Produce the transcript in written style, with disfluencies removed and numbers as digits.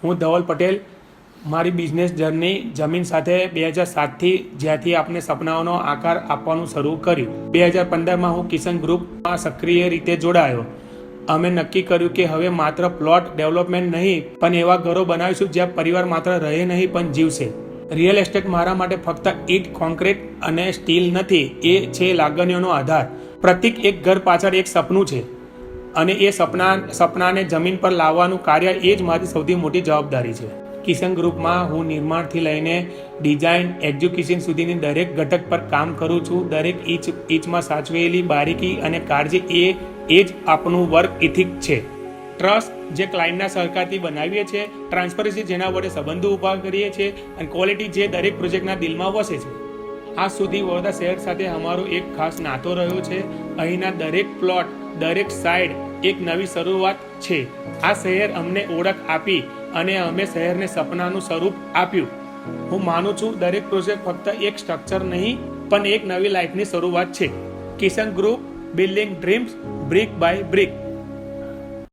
હું ધવલ પટેલ. મારી business journey જમીન સાથે 2007થી જ્યાંથી આપણે સપનાઓનો આકાર આપવાનું શરૂ કર્યું. 2015માં હું કિશન ગ્રુપમાં સક્રિય રીતે જોડાયો. અમે નક્કી કર્યું કે હવે માત્ર પ્લોટ ડેવલપમેન્ટ નહીં પણ એવા ઘરો બનાવીશું જ્યાં પરિવાર માત્ર રહે નહીં પણ જીવશે. રિયલ એસ્ટેટ મારા માટે ફક્ત ઈંટ, કોન્ક્રીટ અને સ્ટીલ નથી, એ છે લાગણીઓનો આધાર. પ્રત્યેક એક ઘર પાછળ એક સપનું છે અને એ સપનાને જમીન પર લાવવાનું કાર્ય એ જ મારી સૌથી મોટી જવાબદારી છે. કિશન ગ્રુપમાં હું નિર્માણથી લઈને ડિઝાઇન, એક્ઝિક્યુશન સુધીની દરેક ઘટક પર કામ કરું છું. દરેક ઈંચમાં સાચવેલી બારીકી અને કાળજી એ જ આપણું વર્ક ઇથિક છે. ટ્રસ્ટ જે ક્લાયન્ટના સહકારથી બનાવીએ છીએ, ટ્રાન્સપરન્સી જેના વડે સંબંધો ઊભા કરીએ છીએ અને ક્વોલિટી જે દરેક પ્રોજેક્ટના દિલમાં વસે છે. આજ સુધી વડોદરા શહેર સાથે અમારો એક ખાસ નાતો રહ્યો છે. અહીંના દરેક પ્લોટ, દરેક સાઇડ એક નવી શરૂઆત છે. આ શહેર અમને ઓળખ આપી અને અમે શહેરને સપનાનું સ્વરૂપ આપ્યું. હું માનું છું દરેક પ્રોજેક્ટ ફક્ત એક સ્ટ્રક્ચર નહીં પણ એક નવી લાઈફની શરૂઆત છે. Kishan group, building dreams brick by brick.